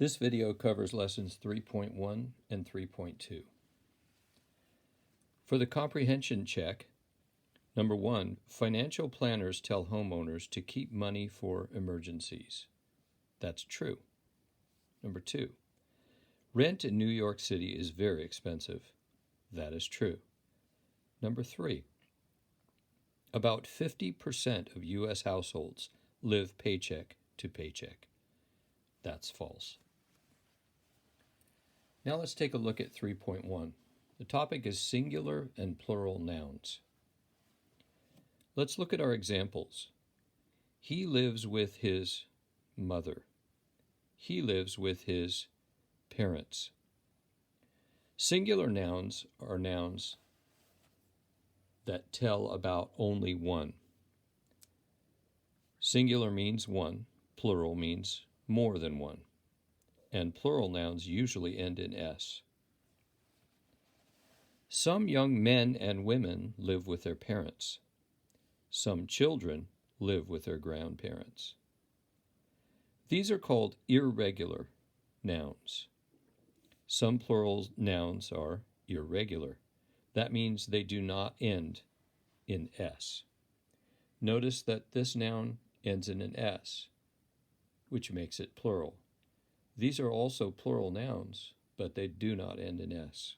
This video covers lessons 3.1 and 3.2. For the comprehension check, number 1, financial planners tell homeowners to keep money for emergencies. That's true. Number 2, rent in New York City is very expensive. That is true. Number 3, about 50% of U.S. households live paycheck to paycheck. That's false. Now let's take a look at 3.1. The topic is singular and plural nouns. Let's look at our examples. He lives with his mother. He lives with his parents. Singular nouns are nouns that tell about only one. Singular means one, plural means more than one, and plural nouns usually end in S. Some young men and women live with their parents. Some children live with their grandparents. These are called irregular nouns. Some plural nouns are irregular. That means they do not end in S. Notice that this noun ends in an S, which makes it plural. These are also plural nouns, but they do not end in S.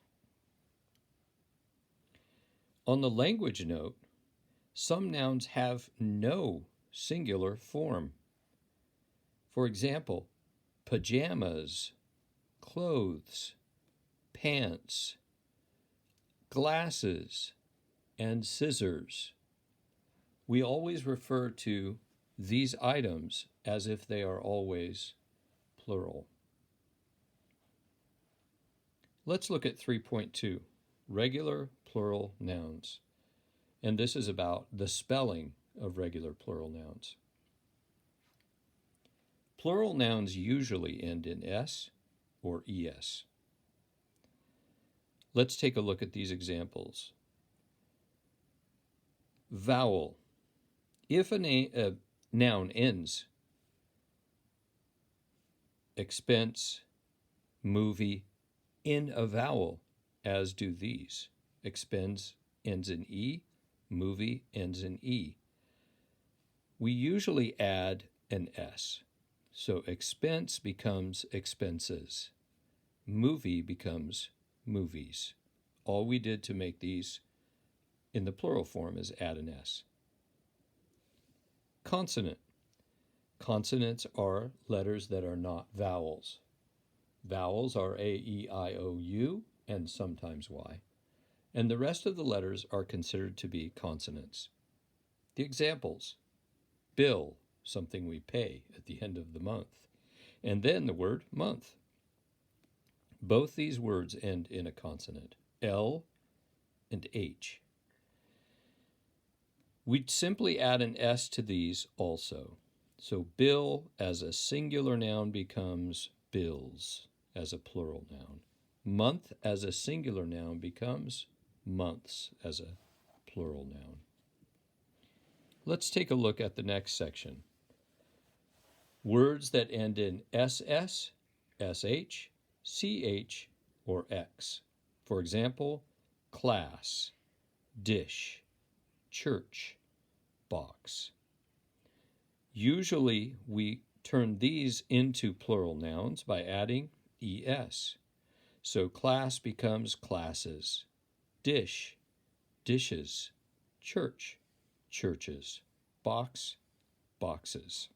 On the language note, some nouns have no singular form. For example, pajamas, clothes, pants, glasses, and scissors. We always refer to these items as if they are always plural. Let's look at 3.2, regular plural nouns. And this is about the spelling of regular plural nouns. Plural nouns usually end in S or ES. Let's take a look at these examples. Vowel. If a noun ends expense, movie, in a vowel, as do these. Expense ends in E, movie ends in E. We usually add an S. So expense becomes expenses. Movie becomes movies. All we did to make these in the plural form is add an S. Consonant. Consonants are letters that are not vowels. Vowels are A, E, I, O, U, and sometimes Y. And the rest of the letters are considered to be consonants. The examples: bill, something we pay at the end of the month, and then the word month. Both these words end in a consonant, L and H. We'd simply add an S to these also. So bill as a singular noun becomes bills as a plural noun. Month as a singular noun becomes months as a plural noun. Let's take a look at the next section. Words that end in SS, SH, CH, or X. For example, class, dish, church, box. Usually we turn these into plural nouns by adding ES. So class becomes classes, dish, dishes, church, churches, box, boxes.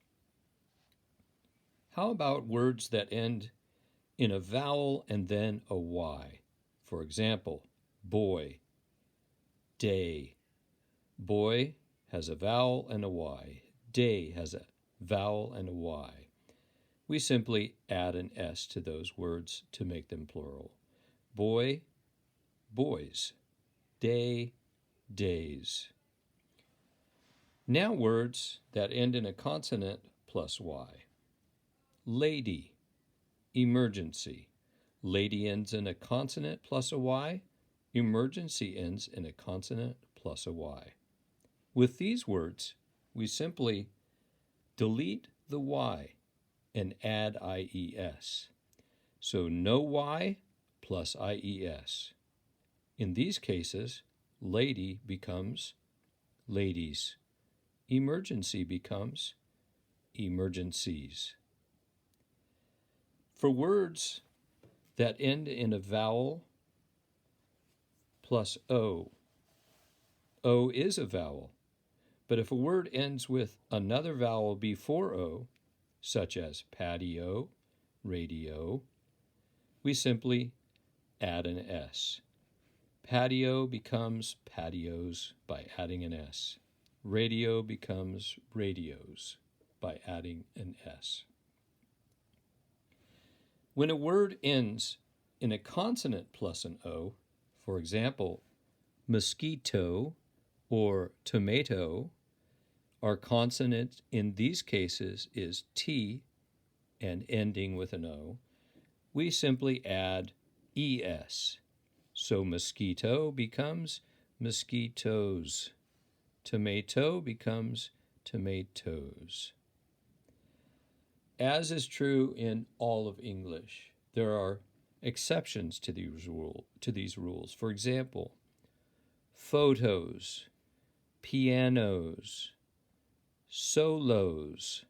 How about words that end in a vowel and then a Y? For example, boy, day. Boy has a vowel and a Y. Day has a vowel and a Y. We simply add an S to those words to make them plural. Boy, boys. Day, days. Now words that end in a consonant plus Y. Lady, emergency. Lady ends in a consonant plus a Y. Emergency ends in a consonant plus a Y. With these words, we simply delete the Y and add IES. So no Y plus IES. In these cases, lady becomes ladies. Emergency becomes emergencies. For words that end in a vowel plus O, O is a vowel. But if a word ends with another vowel before O, such as patio, radio, we simply add an S. Patio becomes patios by adding an S. Radio becomes radios by adding an S. When a word ends in a consonant plus an O, for example, mosquito or tomato, our consonant in these cases is T and ending with an O, we simply add ES. So mosquito becomes mosquitoes. Tomato becomes tomatoes. As is true in all of English, there are exceptions to these rules. For example, photos, pianos, solos,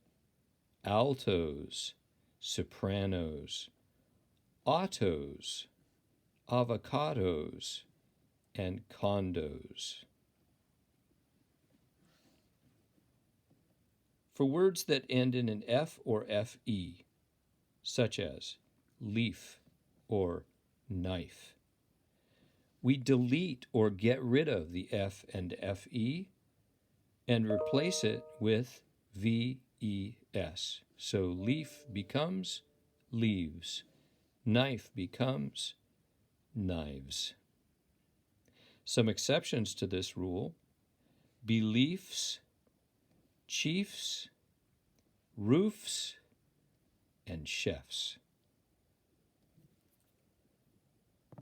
altos, sopranos, autos, avocados, and condos. For words that end in an F or FE, such as leaf or knife, we delete or get rid of the F and FE and replace it with VES. So leaf becomes leaves. Knife becomes knives. Some exceptions to this rule: beliefs, chiefs, roofs, and chefs.